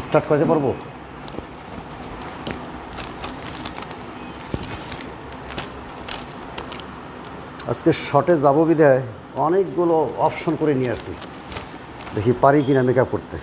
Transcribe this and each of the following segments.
Start করতে পারবো। আজকে শর্টে যাবো বিধায় অনেকগুলো অপশন করে নিয়ে আসছি, দেখি পারি কিনা মেকআপ করতে।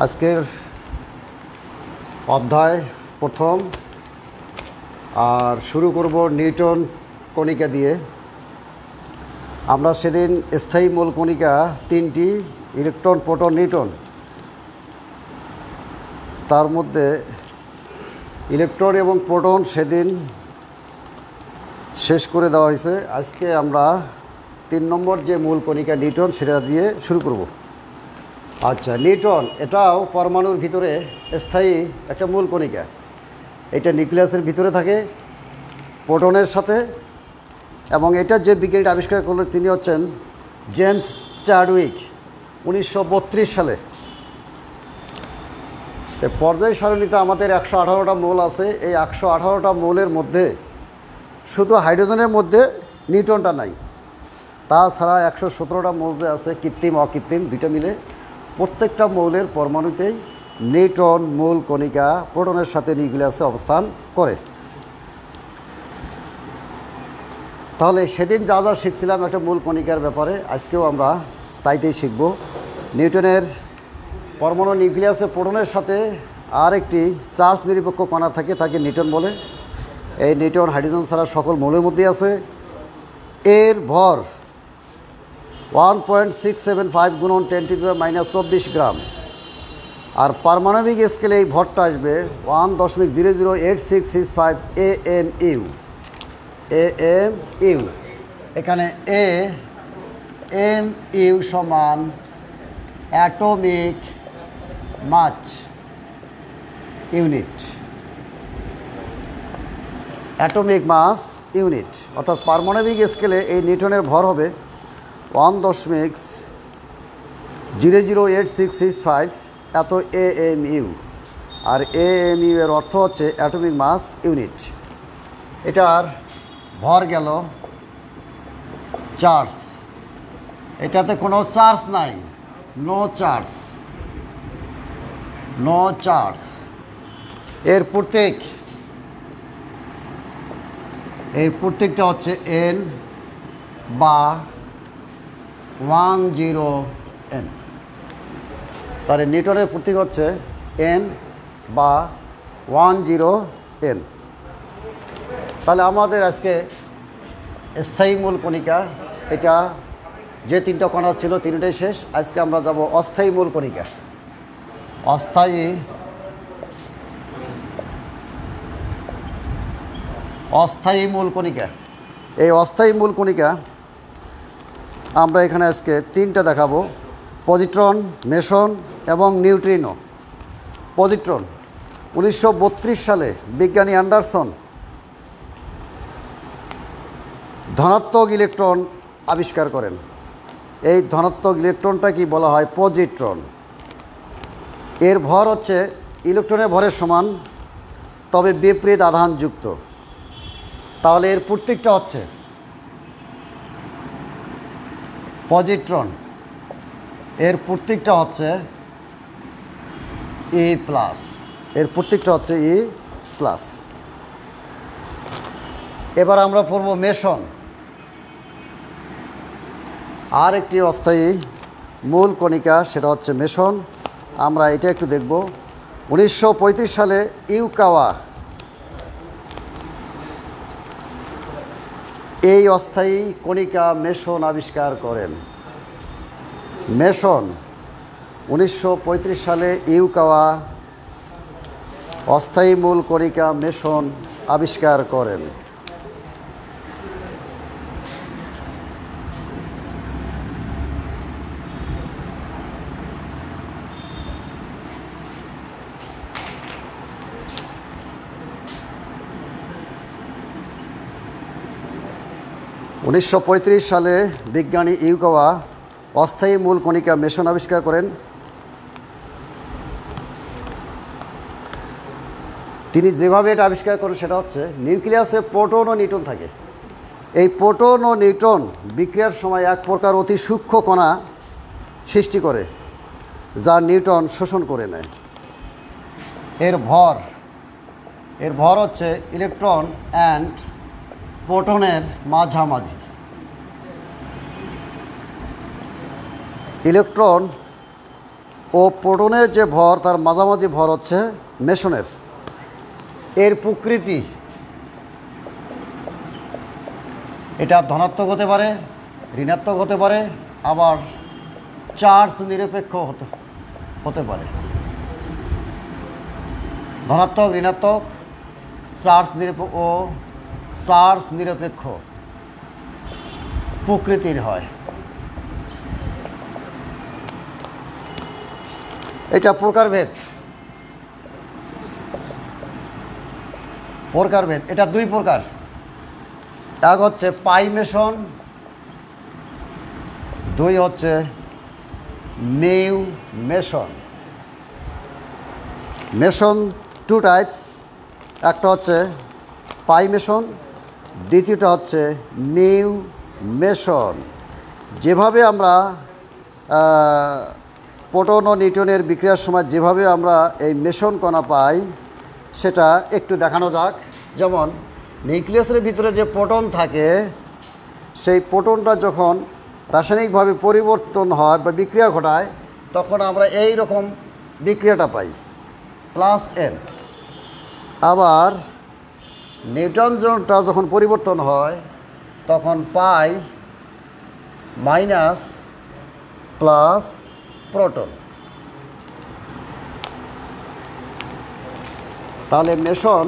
আজকের অধ্যায় প্রথম, আর শুরু করব নিউটন কণিকা দিয়ে। আমরা সেদিন স্থায়ী মূল কণিকা তিনটি, ইলেকট্রন, প্রোটন, নিউট্রন, তার মধ্যে ইলেকট্রন এবং প্রোটন সেদিন শেষ করে দেওয়া হয়েছে। আজকে আমরা 3 নম্বর যে মূল কণিকা নিউটন, সেটা দিয়ে শুরু করব। আচ্ছা, নিউটন এটাও পরমাণুর ভিতরে স্থায়ী একটা মূল কণিকা। এটা নিউক্লিয়াসের ভিতরে থাকে প্রোটনের সাথে, এবং এটা যে বিজ্ঞানীটা আবিষ্কার করলেন তিনি হচ্ছেন জেমস চাডউইক 1932 সালে। পর্যায় সারণীতে আমাদের 118টা মৌল আছে। এই 118টা মৌলের মধ্যে শুধু হাইড্রোজেনের মধ্যে নিউটনটা নাই, তাছাড়া 117টা মৌল যে আছে, কৃত্রিম অকৃত্রিম দুটো মিলে, প্রত্যেকটা মৌলের পরমাণুতেই নিউটন মূল কণিকা প্রোটনের সাথে নিউক্লিয়াসে অবস্থান করে। তাহলে সেদিন যা যা শিখছিলাম একটা মূল কণিকার ব্যাপারে, আজকেও আমরা তাইটাই শিখব। নিউটনের পরমাণু নিউক্লিয়াসে প্রোটনের সাথে আর একটি চার্জ নিরপেক্ষ কণা থাকে, তাকে নিউটন বলে। এই নিউটন হাইড্রোজেন ছাড়া সকল মৌলের মধ্যেই আছে। এর ভর 1.675 গুণন 10⁻⁻24 গ্রাম, আর পারমাণবিক স্কেলে এই ভরটা আসবে 1.008665 AMU। এখানে AMU সমান atomic mass unit, atomic mass unit, অর্থাৎ পারমাণবিক স্কেলে এই নিউটনের ভর হবে 1.008665 এত AMU, আর AMU এর অর্থ হচ্ছে অ্যাটমিক মাস ইউনিট। এটার ভর গেল চার্জ, এটাতে কোনো চার্জ নাই, নো চার্জ, নো চার্জ। এর প্রত্যেকটা হচ্ছে N বা 10N। তাহলে নিউটনের প্রতীক হচ্ছে N বা 10N। তাহলে আমাদের আজকে স্থায়ী মূল কণিকা, এটা যে 3টা কণা ছিল 3টাই শেষ। আজকে আমরা যাব অস্থায়ী মূল কণিকা। অস্থায়ী মূল কণিকা, এই অস্থায়ী মূল কণিকা আমরা এখানে আজকে 3টা দেখাবো: পজিট্রন, মেসন এবং নিউট্রিনো। পজিট্রন 1932 সালে বিজ্ঞানী অ্যান্ডারসন ধনাত্মক ইলেকট্রন আবিষ্কার করেন। এই ধনাত্মক ইলেকট্রনটা কি বলা হয়? পজিট্রন। এর ভর হচ্ছে ইলেকট্রনের ভরের সমান, তবে বিপরীত আধানযুক্ত। তাহলে এর প্রত্যেকটা হচ্ছে পজিট্রন, এর প্রত্যেকটা হচ্ছে E+, এর প্রত্যেকটা হচ্ছে E+। এবার আমরা পড়ব মেসন, আর একটি অস্থায়ী মূল কণিকা, সেটা হচ্ছে মেসন। আমরা এটা একটু দেখব। 1935 সালে ইউকাওয়া এই অস্থায়ী কণিকা মেসন আবিষ্কার করেন। মেসন 1935 সালে ইউকাওয়া অস্থায়ী মূল কণিকা মেসন আবিষ্কার করেন। 1935 সালে বিজ্ঞানী ইউকাওয়া অস্থায়ী মূল কণিকা মেসন আবিষ্কার করেন। তিনি যেভাবে এটা আবিষ্কার করেন সেটা হচ্ছে নিউক্লিয়াসে প্রোটন ও নিউট্রন থাকে। এই প্রোটন ও নিউট্রন বিক্রিয়ার সময় এক প্রকার অতি সূক্ষ্ম কণা সৃষ্টি করে যা নিউট্রন শোষণ করে নেয়। এর ভর হচ্ছে ইলেকট্রন অ্যান্ড প্রোটনের মাঝামাঝি। ইলেকট্রন ও প্রোটনের যে ভর তার মাঝামাঝি ভর হচ্ছে মেসনের। এর প্রকৃতি এটা ধনাত্মক হতে পারে, ঋণাত্মক হতে পারে, আবার চার্জ নিরপেক্ষ হতে পারে। ধনাত্মক, ঋণাত্মক, চার্জ নিরপেক্ষ প্রকৃতির হয়। এটা প্রকারভেদ। এটা দুই প্রকার। এক হচ্ছে পাই মেসন, দুই হচ্ছে mu meson. Meson two types, একটা হচ্ছে পাই মেসন, দ্বিতীয়টা হচ্ছে মিউ মেসন। যেভাবে আমরা প্রোটন ও নিউট্রনের বিক্রিয়ার সময় যেভাবে আমরা এই মেসন কণা পাই সেটা একটু দেখানো যাক। যেমন নিউক্লিয়াসের ভিতরে যে প্রোটন থাকে সেই প্রোটনটা যখন রাসায়নিকভাবে পরিবর্তন হয় বা বিক্রিয়া ঘটায় তখন আমরা এই রকম বিক্রিয়াটা পাই +n। আবার নিউট্রনটা যখন পরিবর্তন হয় তখন পাই মাইনাস প্লাস প্রোটন। তাহলে মেসন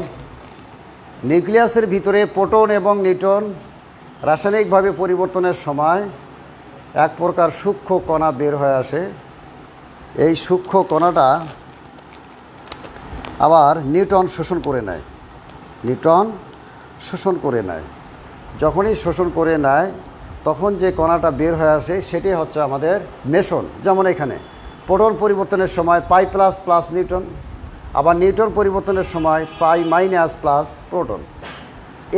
নিউক্লিয়াসের ভিতরে প্রোটন এবং নিউট্রন রাসায়নিকভাবে পরিবর্তনের সময় এক প্রকার সূক্ষ্ম কণা বের হয়ে আসে। এই সূক্ষ্ম কণাটা আবার নিউট্রন শোষণ করে নেয়। যখনই শোষণ করে নেয় তখন যে কণাটা বের হয়ে আসে সেটি হচ্ছে আমাদের মেসন। যেমন এখানে প্রোটন পরিবর্তনের সময় পাই প্লাস প্লাস নিউট্রন, আবার নিউট্রন পরিবর্তনের সময় পাই মাইনাস প্লাস প্রোটন।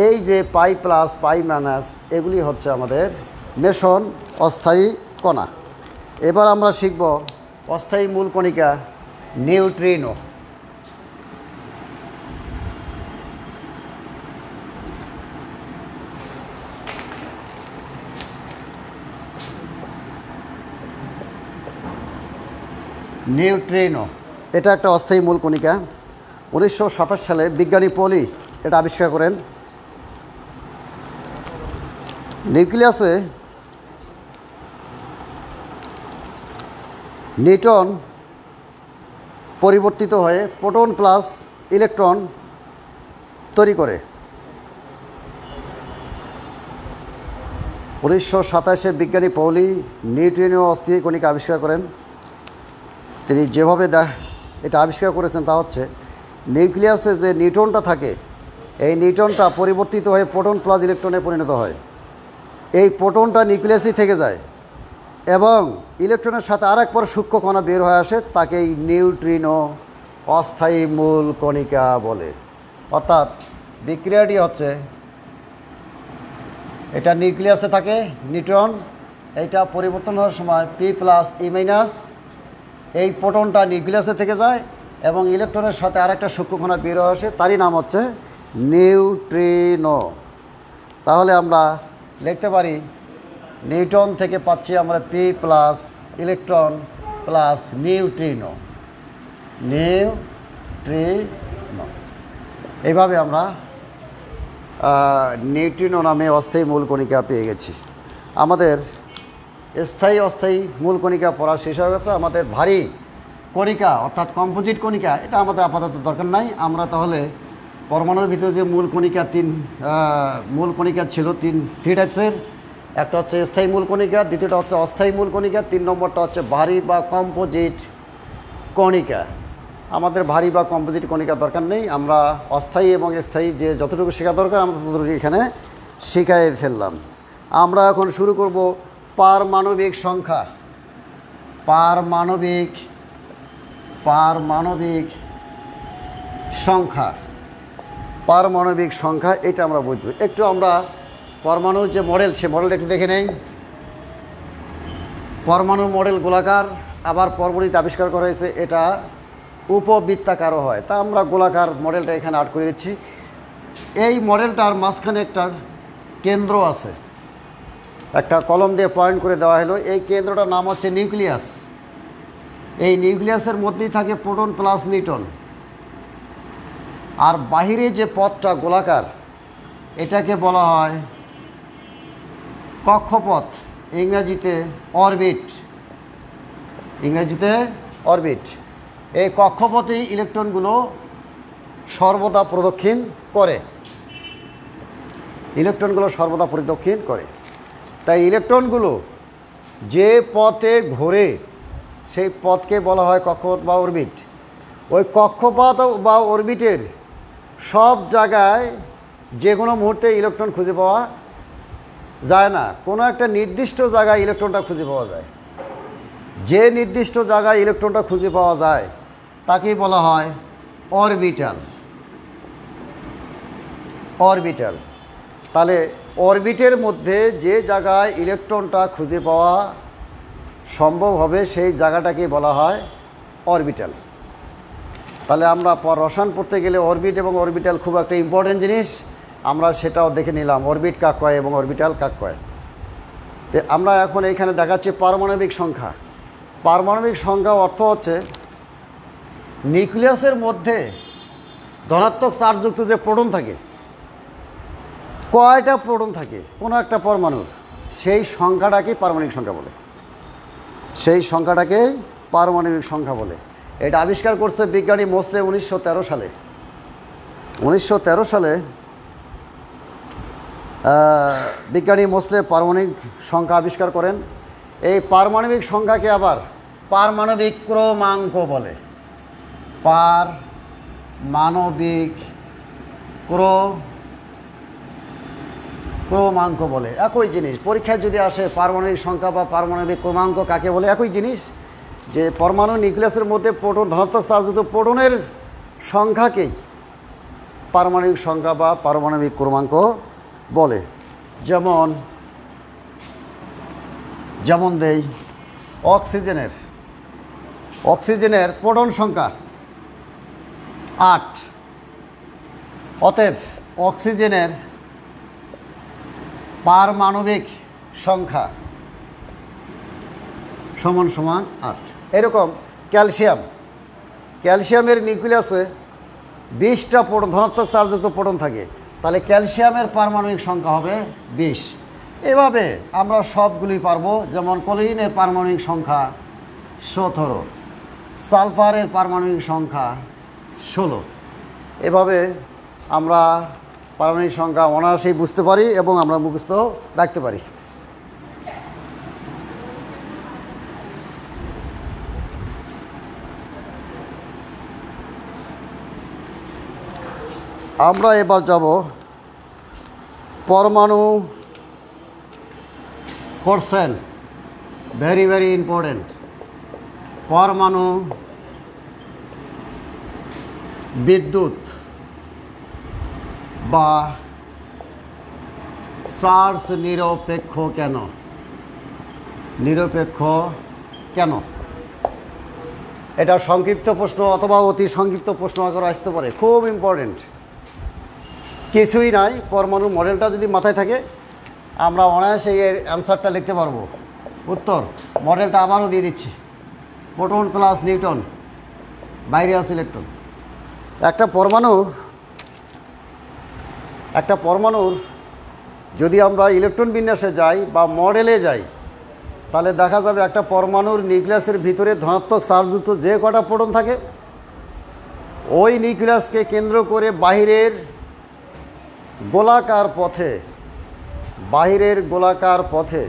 এই যে পাই প্লাস পাই মাইনাস এগুলি হচ্ছে আমাদের মেসন অস্থায়ী কণা। এবার আমরা শিখব অস্থায়ী মূল কণিকা নিউট্রিনো। নিউট্রিনো এটা একটা অস্থায়ী মূল কণিকা। 1927 সালে বিজ্ঞানী পলি এটা আবিষ্কার করেন। নিউক্লিয়াসে নিউট্রন পরিবর্তিত হয়ে প্রোটন প্লাস ইলেকট্রন তৈরি করে। 1927 বিজ্ঞানী পলি নিউট্রিনো অস্থায়ী কণিকা আবিষ্কার করেন। তিনি যেভাবে এটা আবিষ্কার করেছেন তা হচ্ছে নিউক্লিয়াসে যে নিউট্রনটা থাকে এই নিউট্রনটা পরিবর্তিত হয়ে প্রোটন প্লাস ইলেকট্রনে পরিণত হয়। এই প্রোটনটা নিউক্লিয়াসই থেকে যায় এবং ইলেকট্রনের সাথে আরেক পর সূক্ষ্ম কণা বের হয়ে আসে, তাকেই নিউট্রিনো অস্থায়ী মূল কণিকা বলে। অর্থাৎ বিক্রিয়াটি হচ্ছে এটা নিউক্লিয়াসে থাকে নিউট্রন, এইটা পরিবর্তন হওয়ার সময় পি প্লাস ই মাইনাস, এই প্রোটনটা নিউক্লিয়াসে থেকে যায় এবং ইলেকট্রনের সাথে আরেকটা সূক্ষ্ম কণা বের হয়ে আসে, তারই নাম হচ্ছে নিউট্রিনো। তাহলে আমরা লিখতে পারি নিউট্রন থেকে পাচ্ছি আমরা P plus electron plus neutrino. এইভাবে আমরা নিউট্রিনো নামে অস্থায়ী মূল কণিকা পেয়ে গেছি। আমাদের স্থায়ী অস্থায়ী মূল কণিকা পড়া শেষ হয়ে গেছে। আমাদের ভারী কণিকা অর্থাৎ কম্পোজিট কণিকা এটা আমাদের আপাতত দরকার নাই। আমরা তাহলে পরমাণুর ভিতরে যে মূল কণিকা ছিল থ্রি টাইপসের, একটা হচ্ছে স্থায়ী মূল কণিকা, দ্বিতীয়টা হচ্ছে অস্থায়ী মূল কণিকা, 3 নম্বরটা হচ্ছে ভারী বা কম্পোজিট কণিকা। আমাদের ভারী বা কম্পোজিট কণিকা দরকার নেই, আমরা অস্থায়ী এবং স্থায়ী যে যতটুকু শেখা দরকার আমরা ততটুকু এখানে শিখাই ফেললাম। আমরা এখন শুরু করব পারমাণবিক সংখ্যা। পারমাণবিক সংখ্যা, পারমাণবিক সংখ্যা এটা আমরা বুঝব। একটু আমরা পরমাণুর যে মডেল, সে মডেলটা একটু দেখে নেই। পরমাণুর মডেল গোলাকার, আবার পরবর্তীতে আবিষ্কার করা হয়েছে এটা উপবৃত্তাকারও হয়। তা আমরা গোলাকার মডেলটা এখানে আর্ট করে দিচ্ছি। এই মডেলটার মাঝখানে একটা কেন্দ্র আছে, একটা কলম দিয়ে পয়েন্ট করে দেওয়া হলো। এই কেন্দ্রটার নাম হচ্ছে নিউক্লিয়াস। এই নিউক্লিয়াসের মধ্যেই থাকে প্রোটন প্লাস নিউট্রন। আর বাহিরে যে পথটা গোলাকার, এটাকে বলা হয় কক্ষপথ, ইংরেজিতে অরবিট। অরবিট। এই কক্ষপথেই ইলেকট্রনগুলো সর্বদা প্রদক্ষিণ করে। তাই ইলেকট্রনগুলো যে পথে ঘোরে সেই পথকে বলা হয় কক্ষপথ বা অরবিট। ওই কক্ষপথ বা অরবিটের সব জায়গায় যে কোনো মুহূর্তে ইলেকট্রন খুঁজে পাওয়া যায় না, কোনো একটা নির্দিষ্ট জায়গায় ইলেকট্রনটা খুঁজে পাওয়া যায়। যে নির্দিষ্ট জায়গায় ইলেকট্রনটা খুঁজে পাওয়া যায় তাকেই বলা হয় অরবিটাল। তাহলে অরবিটের মধ্যে যে জায়গায় ইলেকট্রনটা খুঁজে পাওয়া সম্ভব হবে সেই জায়গাটাকে বলা হয় অরবিটাল। তাহলে আমরা রসায়ন পড়তে গেলে অরবিট এবং অরবিটাল খুব একটা ইম্পর্টেন্ট জিনিস, আমরা সেটাও দেখে নিলাম, অরবিট কাক কয় এবং অরবিটাল কাক কয়। তো আমরা এখন এইখানে দেখাচ্ছি পারমাণবিক সংখ্যা। পারমাণবিক সংখ্যা অর্থ হচ্ছে নিউক্লিয়াসের মধ্যে ধনাত্মক চার্জযুক্ত যে প্রোটন থাকে, কয়টা প্রোটন থাকে কোনো একটা পরমাণুর, সেই সংখ্যাটাকেই পারমাণবিক সংখ্যা বলে। এটা আবিষ্কার করছে বিজ্ঞানী মোসলে 1913 সালে। 1913 সালে বিজ্ঞানী মোসলে পারমাণবিক সংখ্যা আবিষ্কার করেন। এই পারমাণবিক সংখ্যাকে আবার পারমাণবিক ক্রমাঙ্ক বলে। পারমাণবিক ক্রমাঙ্ক বলে। একই জিনিস পরীক্ষায় যদি আসে, পারমাণবিক সংখ্যা বা পারমাণবিক ক্রমাঙ্ক কাকে বলে, একই জিনিস। যে পরমাণু নিউক্লিয়াসের মধ্যে প্রোটন, ধনাত্মক চার্জযুক্ত প্রোটনের সংখ্যাকেই পারমাণবিক সংখ্যা বা পারমাণবিক ক্রমাঙ্ক বলে। যেমন দেই, অক্সিজেনের প্রোটন সংখ্যা 8। অতএব অক্সিজেনের পারমাণবিক সংখ্যা সমান 8। এরকম ক্যালসিয়ামের নিউক্লিয়াসে 20টা ধনাত্মক চার্জযুক্ত প্রোটন থাকে, তাহলে ক্যালসিয়ামের পারমাণবিক সংখ্যা হবে 20। এভাবে আমরা সবগুলি পারবো। যেমন ক্লোরিনের পারমাণবিক সংখ্যা 17, সালফারের পারমাণবিক সংখ্যা 16। এভাবে আমরা পারমাণবিক সংখ্যা অনায়াসেই বুঝতে পারি এবং আমরা মুখস্থ রাখতে পারি। আমরা এবার যাব পরমাণু কোশ্চেন, ভেরি ভেরি ইম্পর্টেন্ট। পরমাণু বিদ্যুৎ বা চার্জ নিরপেক্ষ কেন? এটা সংক্ষিপ্ত প্রশ্ন অথবা অতি সংক্ষিপ্ত প্রশ্ন আকারে আসতে পারে, খুব ইম্পর্টেন্ট। কিছুই নাই, পরমাণুর মডেলটা যদি মাথায় থাকে আমরা অনায়াসে এর অ্যান্সারটা লিখতে পারবো। উত্তর মডেলটা আবারও দিয়ে দিচ্ছি, প্রোটন প্লাস নিউট্রন, বাইরে আছে ইলেকট্রন। একটা পরমাণুর যদি আমরা ইলেকট্রন বিন্যাসে যাই বা মডেলে যাই, তাহলে দেখা যাবে একটা পরমাণুর নিউক্লিয়াসের ভিতরে ধনাত্মক চার্জযুক্ত যে কটা প্রোটন থাকে, ওই নিউক্লিয়াসকে কেন্দ্র করে বাহিরের গোলাকার পথে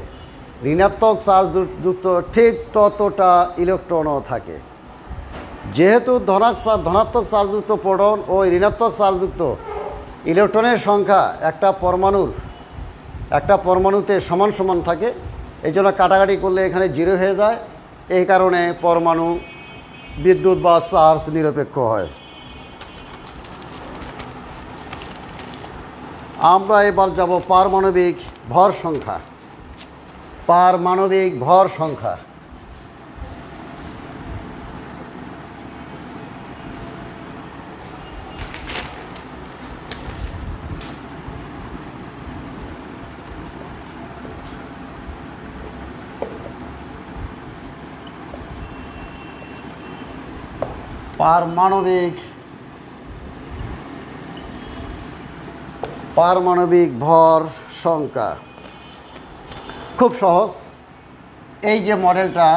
ঋণাত্মক চার্জযুক্ত ঠিক ততটা ইলেকট্রনও থাকে। যেহেতু ধনাত্মক চার্জযুক্ত প্রোটন ও ঋণাত্মক চার্জযুক্ত ইলেকট্রনের সংখ্যা একটা পরমাণুর একটা পরমাণুতে সমান সমান থাকে, এই জন্য কাটাকাটি করলে এখানে 0 হয়ে যায়। এই কারণে পরমাণু বিদ্যুৎ বা চার্জ নিরপেক্ষ হয়। আমরা এবার যাব পারমাণবিক ভর সংখ্যা। পারমাণবিক ভর সংখ্যা পারমাণবিক ভর সংখ্যা খুব সহজ। এই যে মডেলটা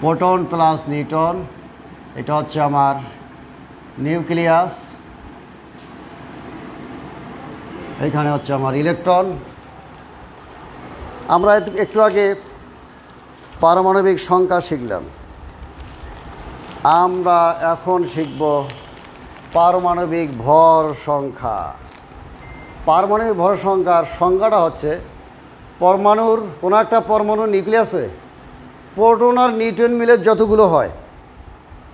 প্রোটন প্লাস নিউট্রন, এটা হচ্ছে আমার নিউক্লিয়াস, এখানে হচ্ছে আমার ইলেকট্রন। আমরা একটু আগে পারমাণবিক সংখ্যা শিখলাম, আমরা এখন শিখব পারমাণবিক ভর সংখ্যা। পারমাণবিক ভর সংখ্যার সংজ্ঞাটা হচ্ছে পরমাণুর কোনো একটা পরমাণুর নিউক্লিয়াসে প্রোটন আর নিউট্রন মিলে যতগুলো হয়,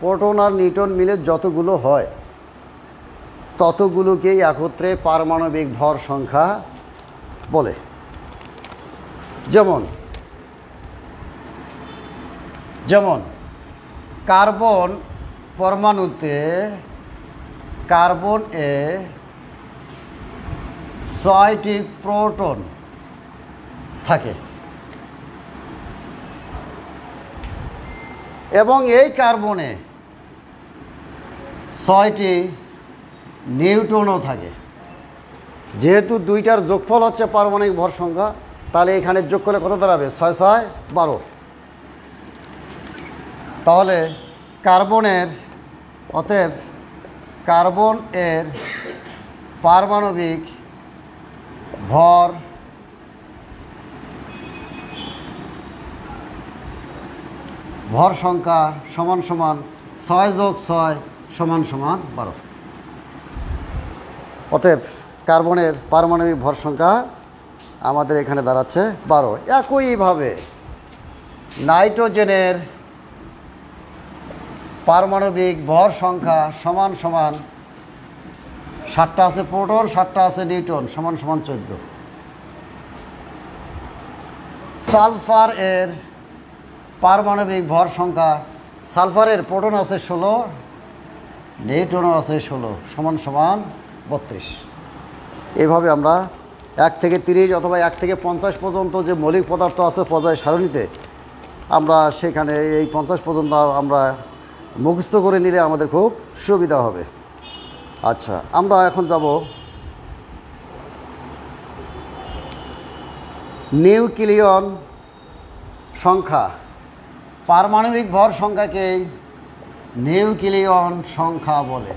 প্রোটন আর নিউট্রন মিলে যতগুলো হয় ততগুলোকেই একত্রে পারমাণবিক ভর সংখ্যা বলে। যেমন কার্বন পরমাণুতে কার্বনে 6টি প্রোটন থাকে এবং এই কার্বনে 6টি নিউট্রনও থাকে। যেহেতু দুইটার যোগফল হচ্ছে পারমাণবিক ভর সংখ্যা, তাহলে এখানে যোগ করলে কত দাঁড়াবে? 6 6 12। তাহলে অতএব কার্বন এর পারমাণবিক ভর সংখ্যা সমান সমান 6 যোগ 6 সমান সমান 12। অতএব কার্বনের পারমাণবিক ভর সংখ্যা আমাদের এখানে দাঁড়াচ্ছে 12। একইভাবে নাইট্রোজেনের পারমাণবিক ভর সংখ্যা সমান সমান 7টা আছে প্রোটন, 7টা আছে নিউট্রন, সমান সমান 14। সালফার এর পারমাণবিক ভর সংখ্যা, সালফারের প্রোটন আছে 16, নিউট্রনও আছে 16, সমান সমান 32। এভাবে আমরা 1 থেকে 30 অথবা 1 থেকে 50 পর্যন্ত যে মৌলিক পদার্থ আছে পর্যায় সারণীতে, আমরা সেখানে এই 50 পর্যন্ত আমরা মুখস্থ করে নিলে আমাদের খুব সুবিধা হবে। আচ্ছা, আমরা এখন যাব নিউক্লিয়ন সংখ্যা। পারমাণবিক ভর সংখ্যাকেই নিউক্লিয়ন সংখ্যা বলে।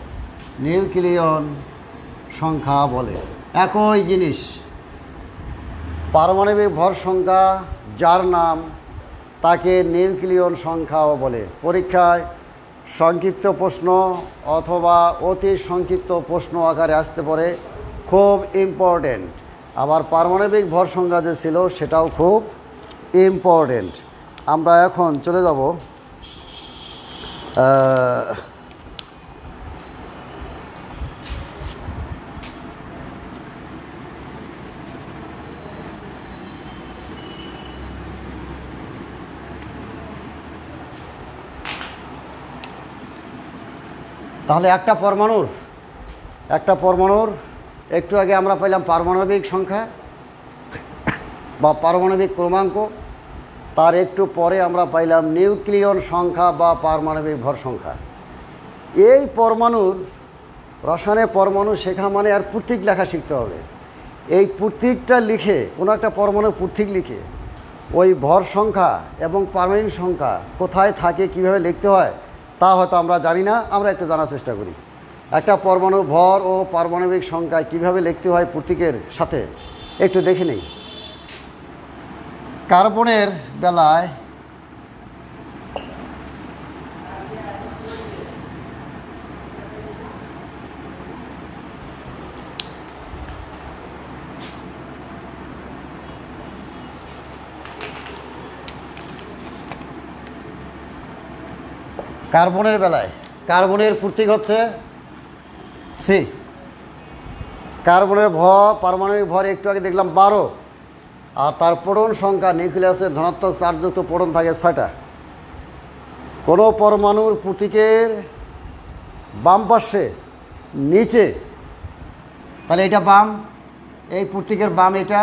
নিউক্লিয়ন সংখ্যা বলে একই জিনিস। পারমাণবিক ভর সংখ্যা যার নাম তাকে নিউক্লিয়ন সংখ্যাও বলে। পরীক্ষায় সংক্ষিপ্ত প্রশ্ন অথবা অতি সংক্ষিপ্ত প্রশ্ন আকারে আসতে পারে, খুব ইম্পর্টেন্ট। আবার পারমাণবিক ভর সংখ্যা যে ছিল সেটাও খুব ইম্পর্টেন্ট। আমরা এখন চলে যাব তাহলে একটা পরমাণুর একটু আগে আমরা পাইলাম পারমাণবিক সংখ্যা বা পারমাণবিক ক্রমাঙ্ক, তার একটু পরে আমরা পাইলাম নিউক্লিয়ন সংখ্যা বা পারমাণবিক ভর সংখ্যা। এই পরমাণুর রসায়নে পরমাণু শেখা মানে আর প্রতীক লেখা শিখতে হবে। এই প্রতীকটা লিখে, কোনো একটা পরমাণু প্রতীক লিখে ওই ভর সংখ্যা এবং পারমাণবিক সংখ্যা কোথায় থাকে, কিভাবে লিখতে হয় তা হয়তো আমরা জানি না, আমরা একটু জানার চেষ্টা করি। একটা পরমাণুর ভর ও পারমাণবিক সংখ্যা কিভাবে লিখতে হয় প্রতীকের সাথে একটু দেখে নেই। কার্বনের বেলায় কার্বনের বেলায় কার্বনের প্রতীক হচ্ছে সি। কার্বনের পারমাণবিক ভর একটু আগে দেখলাম 12, আর তার প্রোটন সংখ্যা নিউক্লিয়াসের ধনাত্মক চার্জযুক্ত প্রোটন থাকে 6টা। কোনো পরমাণুর প্রতীকের বাম পাশে নিচে, তাহলে এটা বাম, এই প্রতীকের বাম এটা,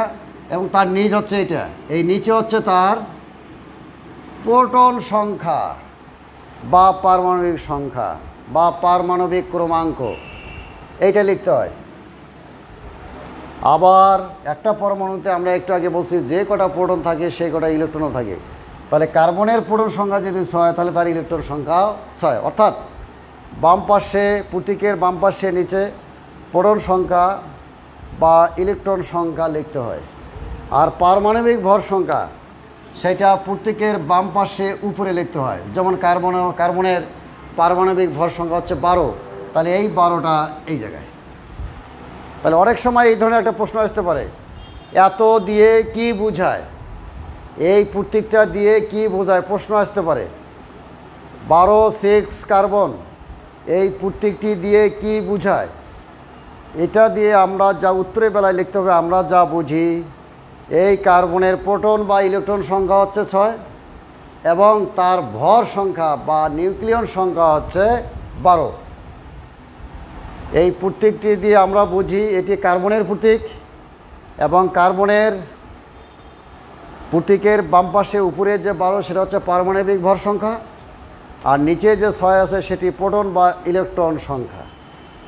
এবং তার নিচ হচ্ছে এটা, এই নিচে হচ্ছে তার প্রোটন সংখ্যা বা পারমাণবিক সংখ্যা বা পারমাণবিক ক্রমাঙ্ক, এইটা লিখতে হয়। আবার একটা পরমাণুতে আমরা একটু আগে বলছি যে কটা প্রোটন থাকে সেই কটা ইলেকট্রনও থাকে। তাহলে কার্বনের প্রোটন সংখ্যা যদি 6 তাহলে তার ইলেকট্রন সংখ্যাও 6, অর্থাৎ বাম পাশে প্রতীকের বাম পাশে নিচে প্রোটন সংখ্যা বা ইলেকট্রন সংখ্যা লিখতে হয়। আর পারমাণবিক ভর সংখ্যা সেটা প্রতীকের বাম পাশে উপরে লিখতে হয়। যেমন কার্বনের পারমাণবিক ভর সংখ্যা হচ্ছে 12, তাহলে এই 12টা এই জায়গায়। তাহলে অনেক সময় এই ধরনের একটা প্রশ্ন আসতে পারে, এত দিয়ে কি বোঝায়, এই প্রতীকটা দিয়ে কি বোঝায়, প্রশ্ন আসতে পারে। 12 6 কার্বন, এই প্রতীকটি দিয়ে কি বোঝায়, এটা দিয়ে আমরা যা উত্তরের বেলায় লিখতে হবে, আমরা যা বুঝি এই কার্বনের প্রোটন বা ইলেকট্রন সংখ্যা হচ্ছে 6 এবং তার ভর সংখ্যা বা নিউক্লিয়ন সংখ্যা হচ্ছে 12। এই প্রতীকটি দিয়ে আমরা বুঝি এটি কার্বনের প্রতীক, এবং কার্বনের প্রতীকের বাম পাশে উপরে যে 12 সেটা হচ্ছে পারমাণবিক ভর সংখ্যা, আর নিচে যে 6 আছে সেটি প্রোটন বা ইলেকট্রন সংখ্যা।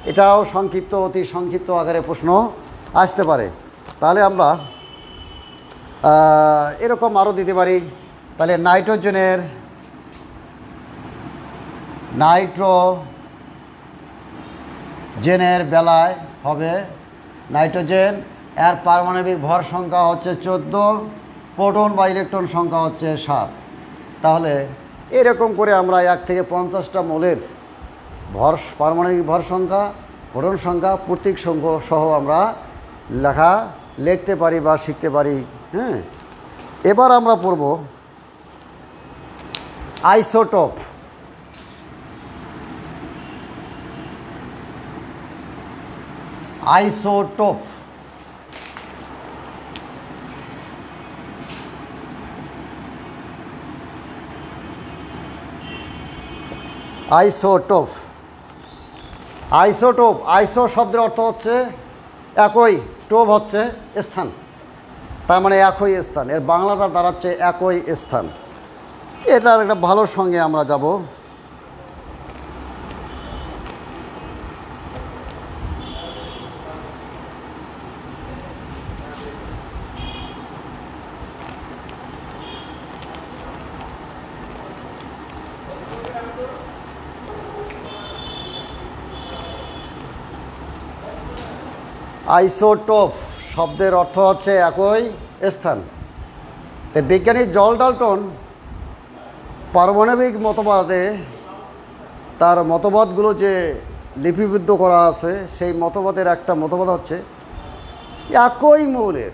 এটাও সংক্ষিপ্ত, অতি সংক্ষিপ্ত আকারে প্রশ্ন আসতে পারে। তাহলে আমরা এরকম আরও দিতে পারি। তাহলে নাইট্রোজেনের বেলায় হবে নাইট্রোজেন, এর পারমাণবিক ভর সংখ্যা হচ্ছে 14, প্রোটন বা ইলেকট্রন সংখ্যা হচ্ছে 7। তাহলে এরকম করে আমরা 1 থেকে 50টা মৌলের পারমাণবিক ভর সংখ্যা, প্রোটন সংখ্যা, প্রতীক সংখ্যা সহ আমরা লিখতে পারি বা শিখতে পারি। হ্যাঁ, এবার আমরা পড়ব আইসোটোপ। আইসোটোপ আইসোটোপ আইসোটোপ আইসো শব্দের অর্থ হচ্ছে একই, টোপ হচ্ছে স্থান, তার মানে একই স্থান। এর বাংলাটা দাঁড়াচ্ছে একই স্থান। এটার একটা ভালো সঙ্গে আমরা যাব। আইসোটোপ শব্দের অর্থ হচ্ছে একই স্থান। বিজ্ঞানী জন ডাল্টন পারমাণবিক মতবাদে তার মতবাদগুলো যে লিপিবদ্ধ করা আছে, সেই মতবাদের একটা মতবাদ হচ্ছে একই মৌলের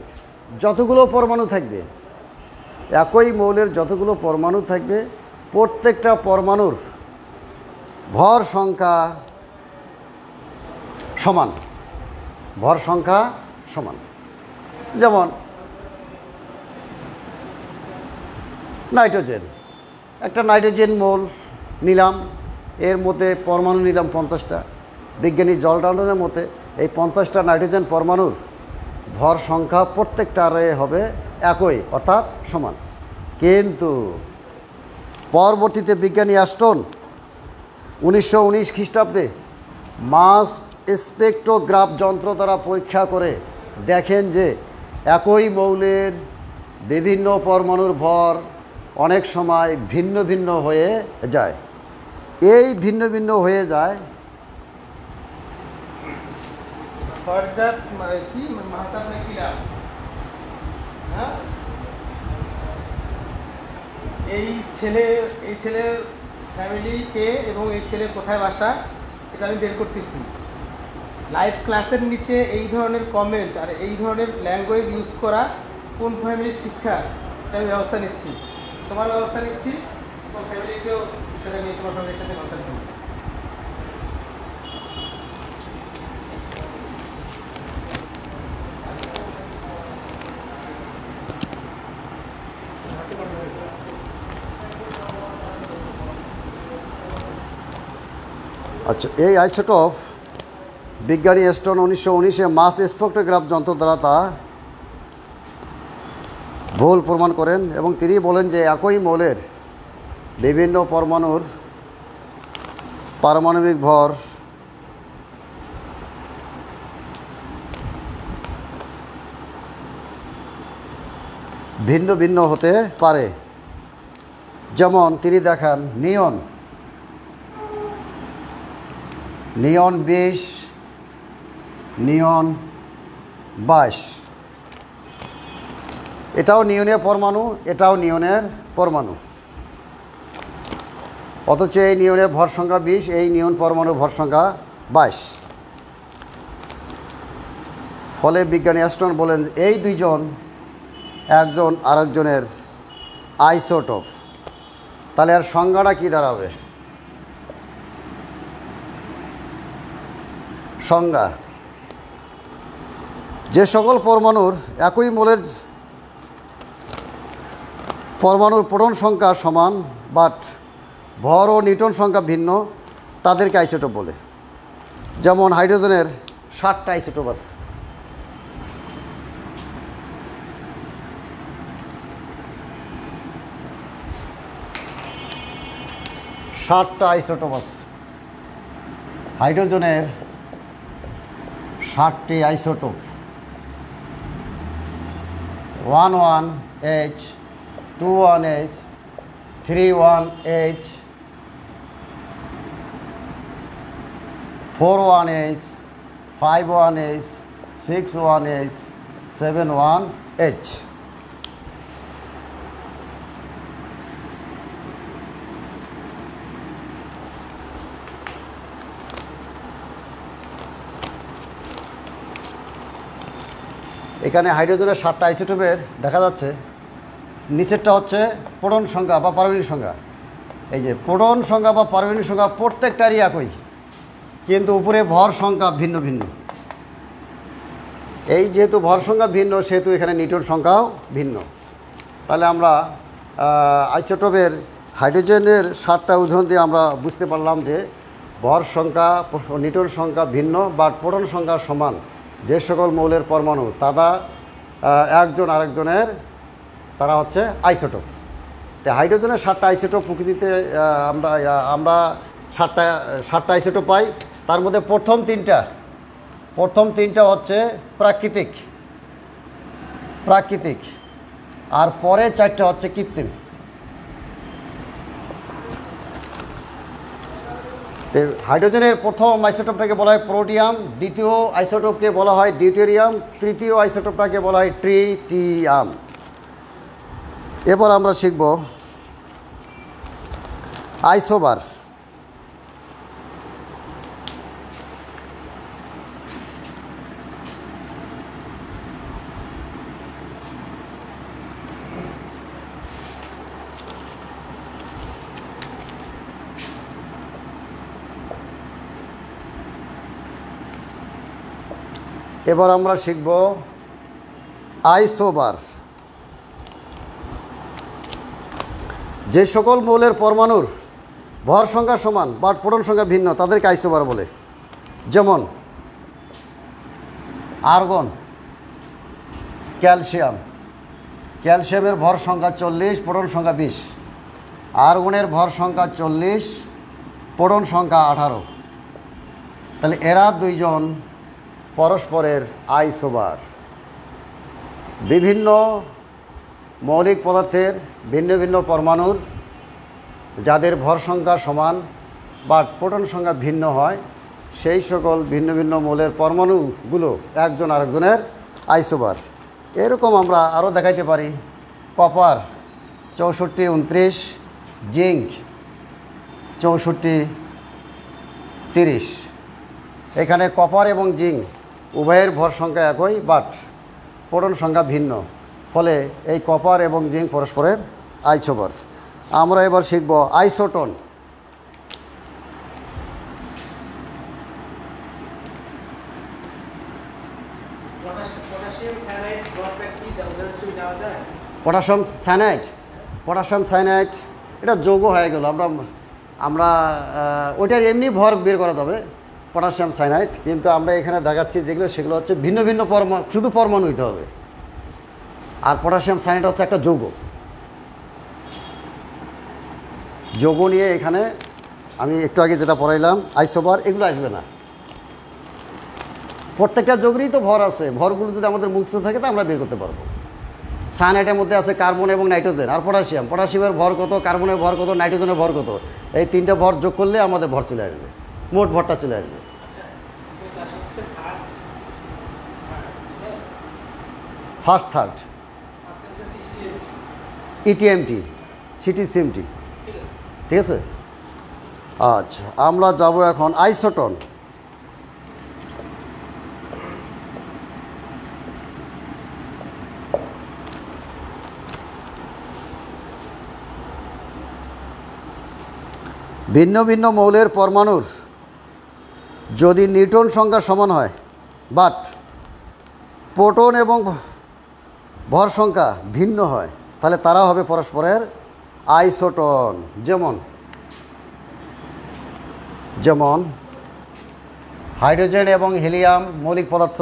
যতগুলো পরমাণু থাকবে, একই মৌলের যতগুলো পরমাণু থাকবে, প্রত্যেকটা পরমাণুর ভর সংখ্যা সমান, ভর সংখ্যা সমান। যেমন নাইট্রোজেন, একটা নাইট্রোজেন মৌল নিলাম, এর মধ্যে পরমাণু নিলাম 50টা। বিজ্ঞানী জন ডাল্টনের মতে এই 50টা নাইট্রোজেন পরমাণুর ভর সংখ্যা প্রত্যেকটারে হবে একই, অর্থাৎ সমান। কিন্তু পরবর্তীতে বিজ্ঞানী অ্যাস্টন 1919 খ্রিস্টাব্দে মাস স্পেকট্রোগ্রাফ যন্ত্র দ্বারা পরীক্ষা করে দেখেন যে একই মৌলের বিভিন্ন পরমাণুর ভর অনেক সময় ভিন্ন ভিন্ন হয়ে যায়। এই ভিন্ন ভিন্ন হয়ে যায় এই ছেলের ফ্যামিলি কে এবং এই ছেলের কোথায় বাসা, এটা আমি বের করতেছি। লাইভ ক্লাসের নিচে এই ধরনের কমেন্ট আর এই ধরনের ল্যাঙ্গুয়েজ ইউজ করা কোন ফ্যামিলির শিক্ষা, এটা আমি ব্যবস্থা নিচ্ছি, তোমার ব্যবস্থা নিচ্ছি এবং ফ্যামিলিকেও বিষয়টা নিয়ে তোমার আপনাদের সাথে কথা বলবো। আচ্ছা, এই আইসোটোপ বিজ্ঞানী স্টোন 1919-এ মাস স্পেক্ট্রোগ্রাফ যন্ত্র দ্বারা তা ভুল প্রমাণ করেন এবং তিনি বলেন যে একই মৌলের বিভিন্ন পরমাণুর পারমাণবিক ভর ভিন্ন ভিন্ন হতে পারে। যেমন তিনি দেখান নিয়ন 20, নিয়ন 22, এটাও নিয়নের পরমাণু, এটাও নিয়নের পরমাণু, অথচ এই নিয়নের ভর সংখ্যা 20, এই নিয়ন পরমাণু ভর সংখ্যা 22। ফলে বিজ্ঞানী অ্যাস্টন বলেন এই দুইজন একজন আরেকজনের আইসোটোপ। তাহলে আর সংজ্ঞাটা কী দাঁড়াবে? সংজ্ঞা: যে সকল পরমাণুর একই মৌলের পরমাণুর প্রোটন সংখ্যা সমান বাট ভর ও নিউটন সংখ্যা ভিন্ন তাদেরকে আইসোটোপ বলে। যেমন হাইড্রোজেনের 60টা আইসোটোপ আছে। হাইড্রোজেনের 60টি isotope: 11H, 21H, 31H, 41H, 51H, 61H, 71H। এখানে হাইড্রোজেনের 60টা আইসোটোপের দেখা যাচ্ছে, নিচেরটা হচ্ছে প্রোটন সংখ্যা বা পারমাণবিক সংখ্যা। এই যে প্রোটন সংখ্যা বা পারমাণবিক সংখ্যা প্রত্যেকটারই একই, কিন্তু উপরে ভর সংখ্যা ভিন্ন ভিন্ন। এই যেহেতু ভর সংখ্যা ভিন্ন সেহেতু এখানে নিউটন সংখ্যাও ভিন্ন। তাহলে আমরা আইসোটোপের হাইড্রোজেনের 60টা উদাহরণ দিয়ে আমরা বুঝতে পারলাম যে ভর সংখ্যা নিউটন সংখ্যা ভিন্ন বা প্রোটন সংখ্যা সমান যে সকল মৌলের পরমাণু তারা একজন আরেকজনের তারা হচ্ছে আইসোটোপ। তো হাইড্রোজেনের 60টা আইসোটোপ প্রকৃতিতে আমরা 60টা আইসোটোপ পাই। তার মধ্যে প্রথম তিনটা হচ্ছে প্রাকৃতিক, আর পরে 4টা হচ্ছে কৃত্রিম। হাইড্রোজেনের প্রথম আইসোটোপটাকে বলা হয় প্রোটিয়াম, দ্বিতীয় আইসোটোপকে বলা হয় ডিউটেরিয়াম, তৃতীয় আইসোটোপটাকে বলা হয় ট্রিটিয়াম। এবার আমরা শিখব আইসোবার। এবার আমরা শিখব আইসোবার। যে সকল মৌলের পরমাণুর ভর সংখ্যা সমান বা প্রোটন সংখ্যা ভিন্ন তাদেরকে আইসোবার বলে। যেমন আর্গন, ক্যালসিয়ামের ভর সংখ্যা 40, প্রোটন সংখ্যা 20। আর্গনের ভর সংখ্যা 40, প্রোটন সংখ্যা 18। তাহলে এরা দুইজন পরস্পরের আইসোবার। বিভিন্ন মৌলিক পদার্থের ভিন্ন ভিন্ন পরমাণুর যাদের ভর সংখ্যা সমান বা প্রোটন সংখ্যা ভিন্ন হয় সেই সকল ভিন্ন ভিন্ন মৌলের পরমাণুগুলো একজন আরেকজনের আইসোবার। এরকম আমরা আরও দেখাইতে পারি। Copper 64, 29, zinc 64, 30। এখানে কপার এবং জিঙ্ক উভয়ের ভর সংখ্যা একই বাট প্রোটন সংখ্যা ভিন্ন, ফলে এই কপার এবং জিঙ্ক পরস্পরের আইসোবার। আমরা এবার শিখব আইসোটোন। যাওয়া যায়? পটাশিয়াম সায়ানাইড, পটাশিয়াম সায়ানাইড এটা যৌগ হয়ে গেল। আমরা ওইটার এমনি ভর বের করা যাবে পটাশিয়াম সায়ানাইড, কিন্তু আমরা এখানে দেখাচ্ছি যেগুলো সেগুলো হচ্ছে ভিন্ন ভিন্ন শুধু পরমাণু হইতে হবে। আর পটাশিয়াম সায়ানাইড হচ্ছে একটা যৌগ। যৌগ নিয়ে এখানে আমি একটু আগে যেটা পড়াইলাম আইসোবার, এগুলো আসবে না। প্রত্যেকটা যৌগেরই তো ভর আছে, ভরগুলো যদি আমাদের মুক্ত থাকে তো আমরা বের করতে পারবো। সায়ানাইডের মধ্যে আছে কার্বন এবং নাইট্রোজেন আর পটাশিয়াম। পটাশিয়ামের ভর কত, কার্বনের ভর কত, নাইট্রোজেনের ভর কত, এই তিনটা ভর যোগ করলে আমাদের ভর চলে আসবে, মোট ভরটা চলে আসবে। ফার্স্ট থার্ড ইটিএমটি, সিটিসিএমটি, ঠিক আছে। আচ্ছা, আমরা যাব এখন আইসোটোন। ভিন্ন ভিন্ন মৌলের পরমাণুর যদি নিউটন সংখ্যা সমান হয় বাট প্রোটন এবং ভর সংখ্যা ভিন্ন হয়, তাহলে তারা হবে পরস্পরের আইসোটোন। যেমন হাইড্রোজেন এবং হিলিয়াম মৌলিক পদার্থ,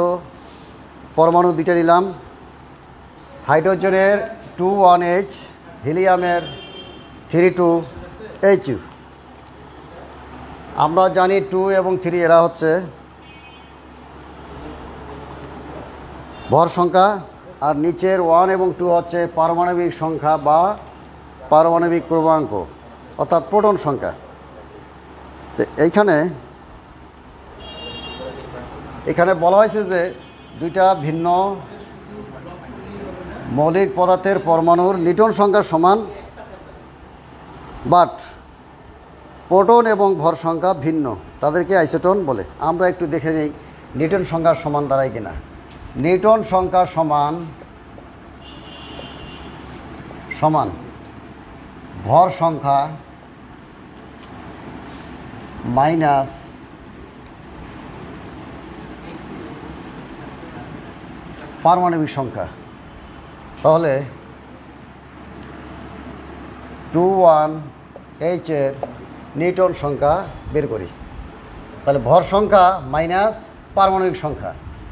পরমাণু দুইটা নিলাম। হাইড্রোজেনের 2,1H, হিলিয়ামের 3,2H। আমরা জানি 2 এবং 3 এরা হচ্ছে ভর সংখ্যা, আর নিচের 1 এবং 2 হচ্ছে পারমাণবিক সংখ্যা বা পারমাণবিক ক্রমাঙ্ক, অর্থাৎ প্রোটন সংখ্যা। তো এখানে বলা হয়েছে যে দুইটা ভিন্ন মৌলিক পদার্থের পরমাণুর নিউটন সংখ্যা সমান, বাট প্রোটন এবং ভর সংখ্যা ভিন্ন, তাদেরকে আইসোটোন বলে। আমরা একটু দেখে নিই নিউটন সংখ্যা সমান দাঁড়ায় কিনা। নিউটন সংখ্যা সমান ভর সংখ্যা মাইনাস পারমাণবিক সংখ্যা। তাহলে 2,1H এর নিউটন সংখ্যা বের করি। তাহলে ভর সংখ্যা মাইনাস পারমাণবিক সংখ্যা,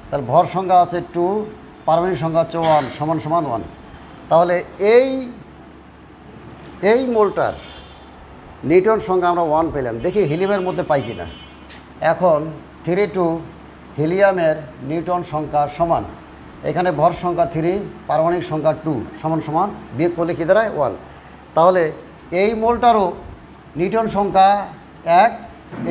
তাহলে ভর সংখ্যা আছে 2, পারমাণবিক সংখ্যা হচ্ছে 1 সমান 1। তাহলে এই মোলটার নিউটন সংখ্যা আমরা 1 পেলাম। দেখি হিলিয়ামের মধ্যে পাই কিনা। এখন 3,2 হিলিয়ামের নিউটন সংখ্যা সমান, এখানে ভর সংখ্যা 3, পারমাণবিক সংখ্যা 2 সমান বিয়োগ করলে কী দাঁড়ায় 1। তাহলে এই মোলটারও নিউটন সংখ্যা 1,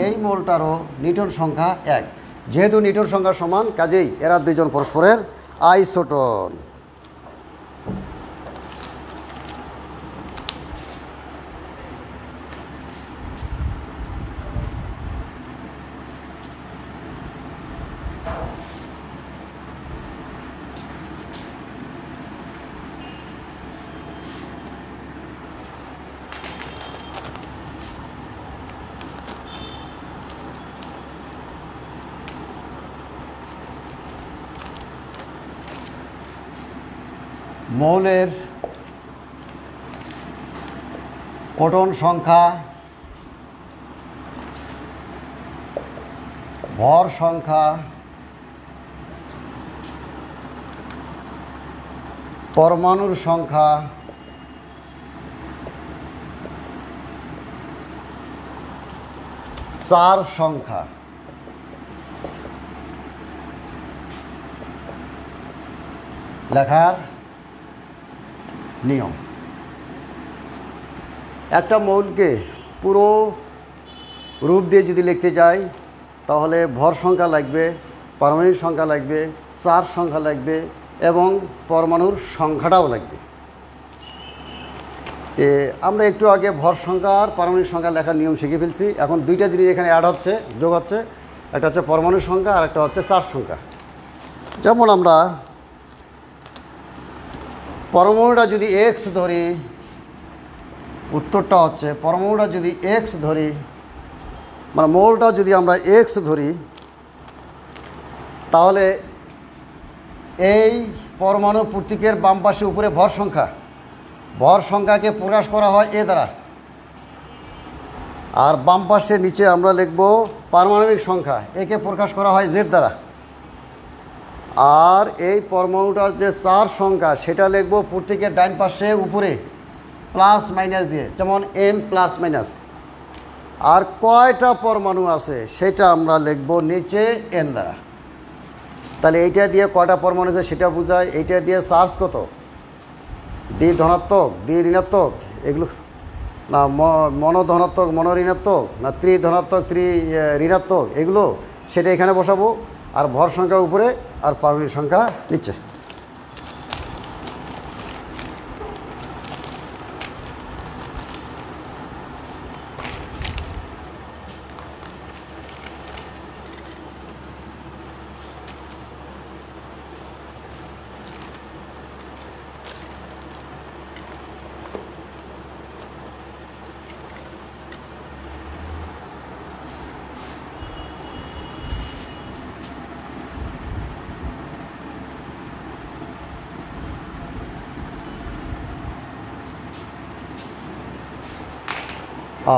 এই মোলটারও নিউটন সংখ্যা 1। যেহেতু নিউটন সংখ্যা সমান, কাজেই এরা দুইজন পরস্পরের আইসোটোন। মৌলের প্রোটন সংখ্যা, ভর সংখ্যা, পরমাণুর সংখ্যা, চার সংখ্যা লেখার নিয়ম। একটা মৌলকে পুরো রূপ দিয়ে যদি লিখতে যাই তাহলে ভর সংখ্যা লাগবে, পারমাণবিক সংখ্যা লাগবে, চার সংখ্যা লাগবে এবং পরমাণুর সংখ্যাটাও লাগবে। আমরা একটু আগে ভর সংখ্যা আর পারমাণবিক সংখ্যা লেখার নিয়ম শিখে ফেলছি। এখন দুইটা জিনিস এখানে অ্যাড হচ্ছে, যোগ হচ্ছে। একটা হচ্ছে পরমাণুর সংখ্যা আর একটা হচ্ছে চার সংখ্যা। যেমন আমরা পরমাণুটা যদি এক্স ধরি, উত্তরটা হচ্ছে পরমাণুটা যদি এক্স ধরি, মানে মৌলটা যদি আমরা এক্স ধরি, তাহলে এই পরমাণু প্রতীকের বাম পাশে উপরে ভর সংখ্যাকে প্রকাশ করা হয় এ দ্বারা, আর বাম পাশে নিচে আমরা লিখব পারমাণবিক সংখ্যা, একে প্রকাশ করা হয় জেড দ্বারা। আর এই পরমাণুটার যে চার সংখ্যা সেটা লিখব প্রতীকের ডান পাশে উপরে প্লাস মাইনাস দিয়ে, যেমন এম প্লাস মাইনাস। আর কয়টা পরমাণু আছে সেটা আমরা লিখব নিচে এন দ্বারা। তাহলে এইটা দিয়ে কয়টা পরমাণু আছে সেটা বোঝায়। এইটা দিয়ে চার্জ কত, দ্বি ধনাত্মক দ্বি ঋণাত্মক এগুলো না, মনোধনাত্মক মনোঋণাত্মক না ত্রিধনাত্মক ঋণাত্মক এগুলো, সেটা এখানে বসাবো। আর ভর সংখ্যা উপরে আর পারমাণবিক সংখ্যা নিচে।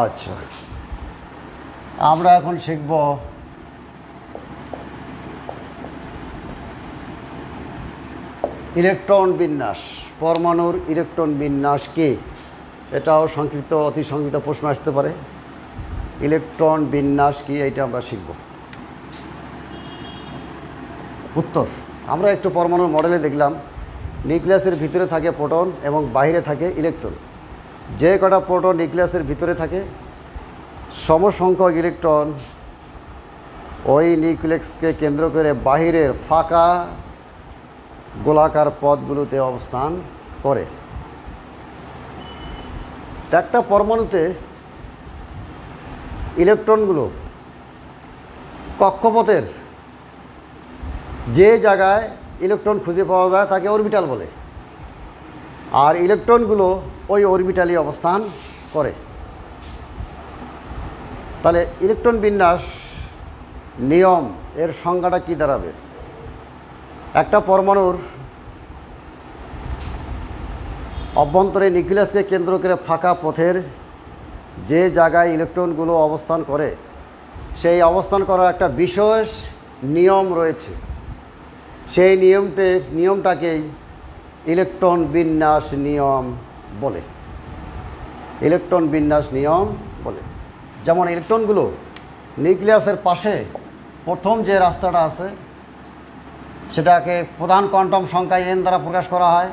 আচ্ছা, আমরা এখন শিখব ইলেকট্রন বিন্যাস। পরমাণুর ইলেকট্রন বিন্যাস কি, এটাও সংক্ষিপ্ত অতি সংক্ষিপ্ত প্রশ্ন আসতে পারে। ইলেকট্রন বিন্যাস কি এটা আমরা শিখব। উত্তর, আমরা একটু পরমাণুর মডেলে দেখলাম নিউক্লিয়াসের ভিতরে থাকে প্রোটন এবং বাইরে থাকে ইলেকট্রন। যে কটা প্রোটন নিউক্লিয়াসের ভিতরে থাকে, সমসংখ্যক ইলেকট্রন ওই নিউক্লিয়াসকে কেন্দ্র করে বাহিরের ফাঁকা গোলাকার পথগুলোতে অবস্থান করে। একটা পরমাণুতে ইলেকট্রনগুলো কক্ষপথের যে জায়গায় ইলেকট্রন খুঁজে পাওয়া যায় তাকে অরবিটাল বলে, আর ইলেকট্রনগুলো ওই অরবিটালে অবস্থান করে। তাহলে ইলেকট্রন বিন্যাস নিয়ম এর সংজ্ঞাটা কী দাঁড়াবে? একটা পরমাণুর অভ্যন্তরে নিউক্লিয়াসকে কেন্দ্র করে ফাঁকা পথের যে জায়গায় ইলেকট্রনগুলো অবস্থান করে, সেই অবস্থান করার একটা বিশেষ নিয়ম রয়েছে। সেই নিয়মটাকেই ইলেকট্রন বিন্যাস নিয়ম বলে। ইলেকট্রন বিন্যাস নিয়ম বলে। যেমন ইলেকট্রনগুলো নিউক্লিয়াসের পাশে প্রথম যে রাস্তাটা আছে সেটাকে প্রধান কোয়ান্টাম সংখ্যা n দ্বারা প্রকাশ করা হয়।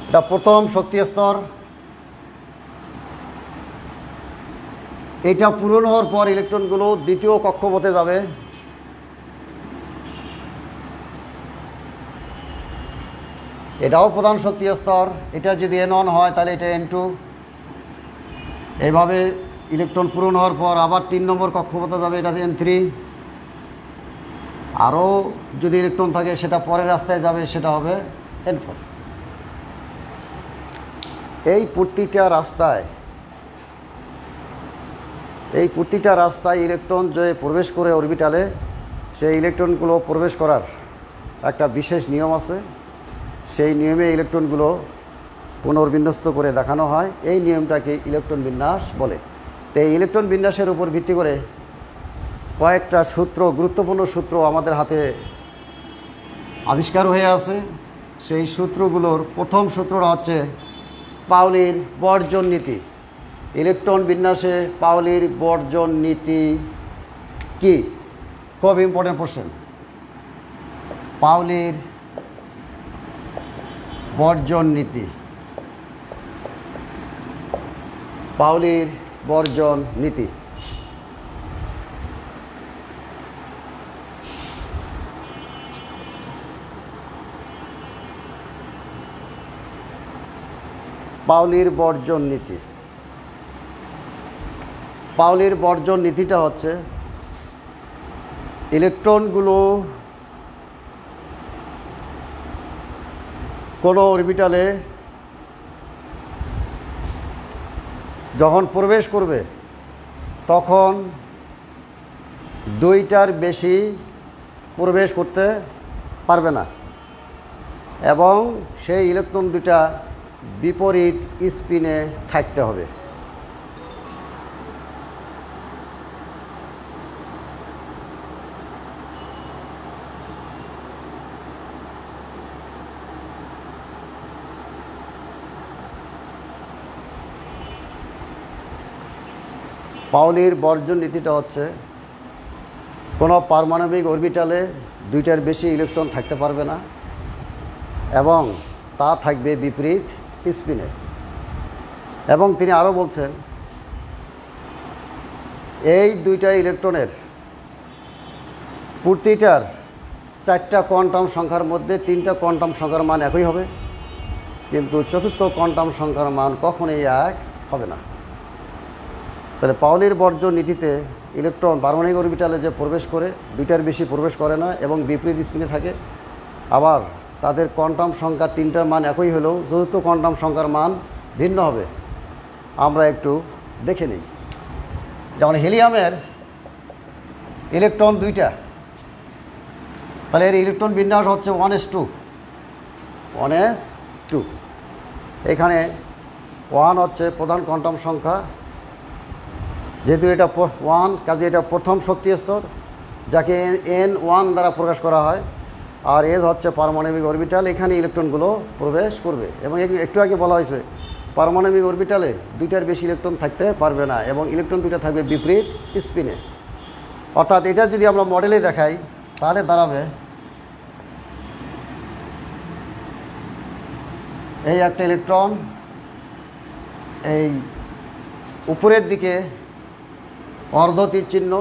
এটা প্রথম শক্তি স্তর। এটা পূরণ হওয়ার পর ইলেকট্রনগুলো দ্বিতীয় কক্ষপথে যাবে। এটাও প্রধান শক্তি স্তর। এটা যদি n1 হয় তাহলে এটা n2। এইভাবে ইলেকট্রন পূরণ হওয়ার পর আবার 3 নম্বর কক্ষপথে যাবে, এটা n3। আরও যদি ইলেকট্রন থাকে সেটা পরের রাস্তায় যাবে, সেটা হবে n4। এই প্রতিটা রাস্তায় ইলেকট্রন যে প্রবেশ করে অরবিটালে, সেই ইলেকট্রনগুলো প্রবেশ করার একটা বিশেষ নিয়ম আছে। সেই নিয়মে ইলেকট্রনগুলো পুনর্বিন্যস্ত করে দেখানো হয়। এই নিয়মটাকে ইলেকট্রন বিন্যাস বলে। তো এই ইলেকট্রন বিন্যাসের উপর ভিত্তি করে কয়েকটা সূত্র, গুরুত্বপূর্ণ সূত্র আমাদের হাতে আবিষ্কার হয়ে আছে। সেই সূত্রগুলোর প্রথম সূত্রটা হচ্ছে পাউলির বর্জন নীতি। ইলেকট্রন বিন্যাসে পাউলির বর্জন নীতি কি? খুব ইম্পর্টেন্ট কোশ্চেন। পাউলির বর্জন নীতি। পাউলির বর্জন নীতি। পাউলির বর্জন নীতি। পাউলির বর্জন নীতিটা হচ্ছে ইলেকট্রনগুলো কোনো অরবিটালে যখন প্রবেশ করবে তখন 2টার বেশি প্রবেশ করতে পারবে না এবং সেই ইলেকট্রন দুটা বিপরীত স্পিনে থাকতে হবে। পাউলির বর্জন নীতিটা হচ্ছে কোনো পারমাণবিক অরবিটালে দুইটার বেশি ইলেকট্রন থাকতে পারবে না এবং তা থাকবে বিপরীত স্পিনে। এবং তিনি আরও বলছেন এই দুইটা ইলেকট্রনের প্রতিটার 4টা কোয়ান্টাম সংখ্যার মধ্যে 3টা কোয়ান্টাম সংখ্যার মান একই হবে, কিন্তু চতুর্থ কোয়ান্টাম সংখ্যার মান কখনোই এক হবে না। তাহলে পাউলির বর্জন নীতিতে ইলেকট্রন পারমাণবিক অরবিটালে যে প্রবেশ করে দুইটার বেশি প্রবেশ করে না এবং বিপরীত স্পিনে থাকে। আবার তাদের কোয়ান্টাম সংখ্যা 3টার মান একই হলেও চতুর্থ কোয়ান্টাম সংখ্যার মান ভিন্ন হবে। আমরা একটু দেখে নিই। যেমন হিলিয়ামের ইলেকট্রন 2টা, তাহলে এর ইলেকট্রন বিন্যাস হচ্ছে 1s2 1s2। এখানে 1 হচ্ছে প্রধান কোয়ান্টাম সংখ্যা, যেহেতু এটা 1 কাজে এটা প্রথম শক্তি স্তর যাকে N1 দ্বারা প্রকাশ করা হয়। আর এজ হচ্ছে পারমাণবিক অরবিটাল, এখানে ইলেকট্রনগুলো প্রবেশ করবে। এবং একটু আগে বলা হয়েছে পারমাণবিক অরবিটালে দুইটার বেশি ইলেকট্রন থাকতে পারবে না এবং ইলেকট্রন দুইটা থাকবে বিপরীত স্পিনে। অর্থাৎ এটা যদি আমরা মডেলে দেখাই তাহলে দাঁড়াবে এই একটা ইলেকট্রন এই উপরের দিকে অর্ধ তীর চিহ্ন,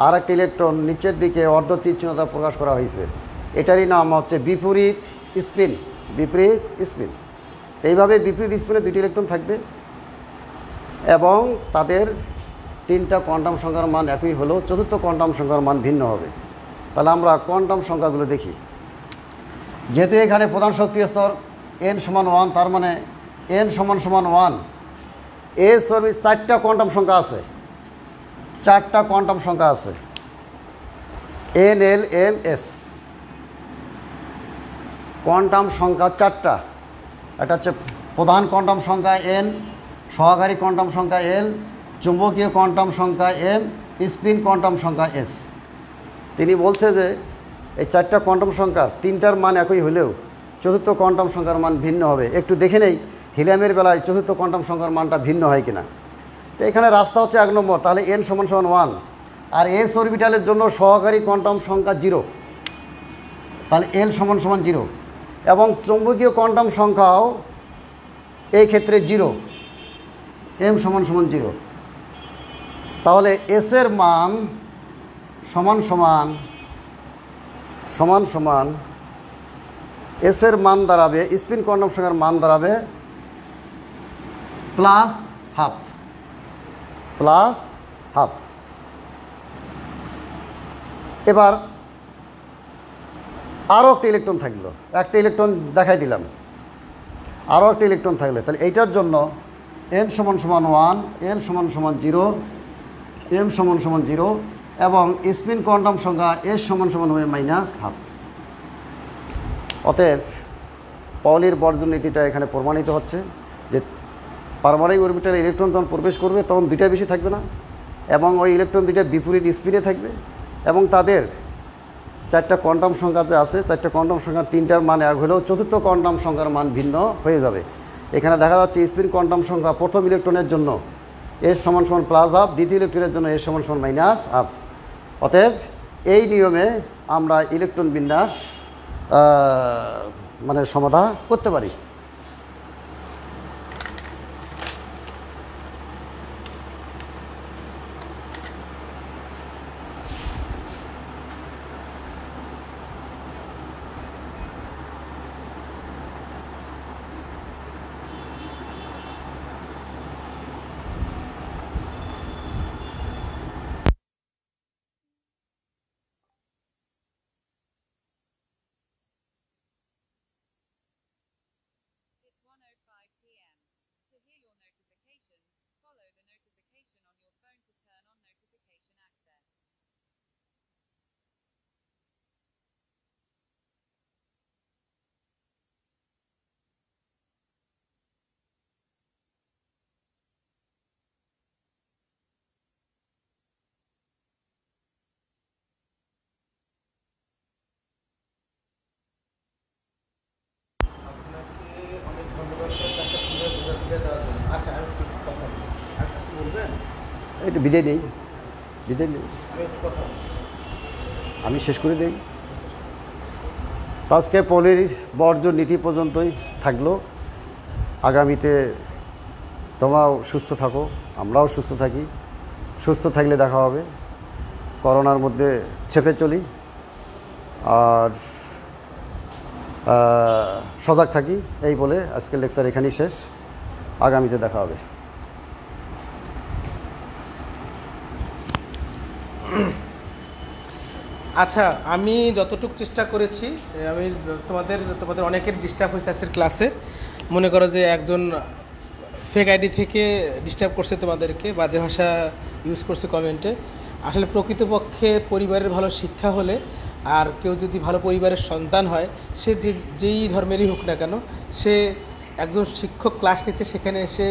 আর একটা ইলেকট্রন নিচের দিকে অর্ধ তীর চিহ্ন দ্বারা প্রকাশ করা হয়েছে। এটারই নাম হচ্ছে বিপরীত স্পিন। বিপরীত স্পিন। এইভাবে বিপরীত স্পিনে দুটি ইলেকট্রন থাকবে এবং তাদের 3টা কোয়ান্টাম সংখ্যার মান একই হলেও চতুর্থ কোয়ান্টাম সংখ্যার মান ভিন্ন হবে। তাহলে আমরা কোয়ান্টাম সংখ্যাগুলো দেখি। যেহেতু এখানে প্রধান শক্তি স্তর n = 1, তার মানে n = 1। এর সর্বে 4টা কোয়ান্টাম সংখ্যা আছে, 4টা কোয়ান্টাম সংখ্যা আছে n l m s। Quantum সংখ্যা 4টা। এটা হচ্ছে প্রধান কোয়ান্টাম সংখ্যা n, সহকারী কোয়ান্টাম সংখ্যা l, চুম্বকীয় কোয়ান্টাম সংখ্যা m, স্পিন কোয়ান্টাম সংখ্যা s। তিনি বলছে যে এই 4টা কোয়ান্টাম সংখ্যার 3টার মান একই হলেও চতুর্থ কোয়ান্টাম সংখ্যার মান ভিন্ন হবে। একটু দেখে নেই হিলিয়ামের বেলায় চতুর্থ কোয়ান্টাম সংখ্যার মানটা ভিন্ন হয় কিনা। তো এখানে রাস্তা হচ্ছে 1 নম্বর, তাহলে n = 1। আর s অরবিটালের জন্য সহকারী কোয়ান্টাম সংখ্যা 0, তাহলে l = 0। এবং চৌম্বকীয় কোয়ান্টাম সংখ্যাও এই ক্ষেত্রে 0, m = 0। তাহলে s এর মান সমান s এর মান দাঁড়াবে, স্পিন কোয়ান্টাম সংখ্যার মান দাঁড়াবে +½ এবার আরও একটা ইলেকট্রন থাকলো, একটা ইলেকট্রন দেখাই দিলাম, আরও একটা ইলেকট্রন থাকলে তাহলে এইটার জন্য n = 1, l = 0, m = 0 এবং স্পিন কোয়ান্টাম সংখ্যা s = হবে -½ অতএব পাউলির বর্জন নীতিটা এখানে প্রমাণিত হচ্ছে যে পারমাণবিক অরবিটালে ইলেকট্রন যখন প্রবেশ করবে তখন দুইটার বেশি থাকবে না এবং ওই ইলেকট্রন দুইটা বিপরীত স্পিনে থাকবে এবং তাদের 4টা কোয়ান্টাম সংখ্যা যে আছে 4টা কোয়ান্টাম সংখ্যা 3টার মান এক হলেও চতুর্থ কোয়ান্টাম সংখ্যার মান ভিন্ন হয়ে যাবে। এখানে দেখা যাচ্ছে স্পিন কোয়ান্টাম সংখ্যা প্রথম ইলেকট্রনের জন্য s = +½ দ্বিতীয় ইলেকট্রনের জন্য s = -½ অতএব এই নিয়মে আমরা ইলেকট্রন বিন্যাস সমাধান করতে পারি। একটু বিদায় নেই, বিদায় নেই, আমি একটু কথা বলি। আমি শেষ করে দিই। তো আজকে পলির বর্জ্য নীতি পর্যন্তই থাকলো। আগামীতে তোমরাও সুস্থ থাকো, আমরাও সুস্থ থাকি। সুস্থ থাকলে দেখা হবে। করোনার মধ্যে চেপে চলি আর সজাগ থাকি, এই বলে আজকের লেকচার এখানেই শেষ। আগামীতে দেখা হবে। আচ্ছা, আমি যতটুকু চেষ্টা করেছি, আমি তোমাদের অনেকের ডিস্টার্ব হয়েছে আজকের ক্লাসে। মনে করো যে একজন ফেক আইডি থেকে ডিস্টার্ব করছে তোমাদেরকে, বাজে ভাষা ইউজ করছে কমেন্টে। আসলে প্রকৃতপক্ষে পরিবারের ভালো শিক্ষা হলে, আর কেউ যদি ভালো পরিবারের সন্তান হয়, সে যেই ধর্মেরই হোক না কেন, সে একজন শিক্ষক ক্লাস নিচ্ছে, সেখানে এসে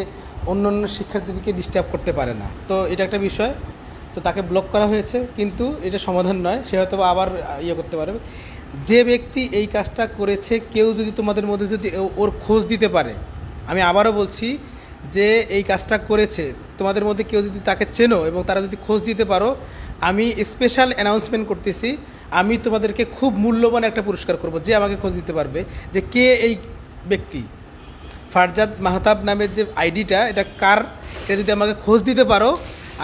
অন্য অন্য শিক্ষার্থীদেরকে ডিস্টার্ব করতে পারে না। তো এটা একটা বিষয়। তো তাকে ব্লক করা হয়েছে, কিন্তু এটা সমাধান নয়। সে হয়তো আবার ইয়ে করতে পারবে। যে ব্যক্তি এই কাজটা করেছে, কেউ যদি তোমাদের মধ্যে যদি ওর খোঁজ দিতে পারে, আমি আবারও বলছি যে এই কাজটা করেছে, তোমাদের মধ্যে কেউ যদি তাকে চেনো এবং তারা যদি খোঁজ দিতে পারো, আমি স্পেশাল অ্যানাউন্সমেন্ট করতেছি, আমি তোমাদেরকে খুব মূল্যবান একটা পুরস্কার করব। যে আমাকে খোঁজ দিতে পারবে যে কে এই ব্যক্তি, ফারজাদ মাহতাব নামের যে আইডিটা, এটা কার, এটা যদি আমাকে খোঁজ দিতে পারো,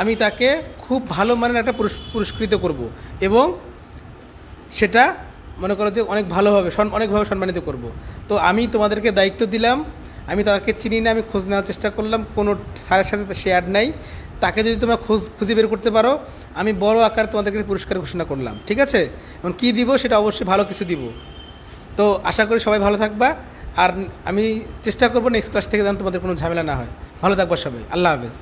আমি তাকে খুব ভালো মানের একটা পুরস্কৃত করব এবং সেটা মনে করো যে অনেকভাবে সম্মানিত করব। তো আমি তোমাদেরকে দায়িত্ব দিলাম, আমি তাকে চিনি না, আমি খোঁজ নেওয়ার চেষ্টা করলাম, কোনো স্যারের সাথে শেয়ার নাই। তাকে যদি তোমরা খুঁজে বের করতে পারো, আমি বড় আকার তোমাদেরকে পুরস্কার ঘোষণা করলাম, ঠিক আছে? এবং কী দিব সেটা অবশ্যই ভালো কিছু দিব। তো আশা করি সবাই ভালো থাকবা, আর আমি চেষ্টা করবো নেক্সট ক্লাস থেকে যেন তোমাদের কোনো ঝামেলা না হয়। ভালো থাকবা সবাই, আল্লাহ হাফেজ।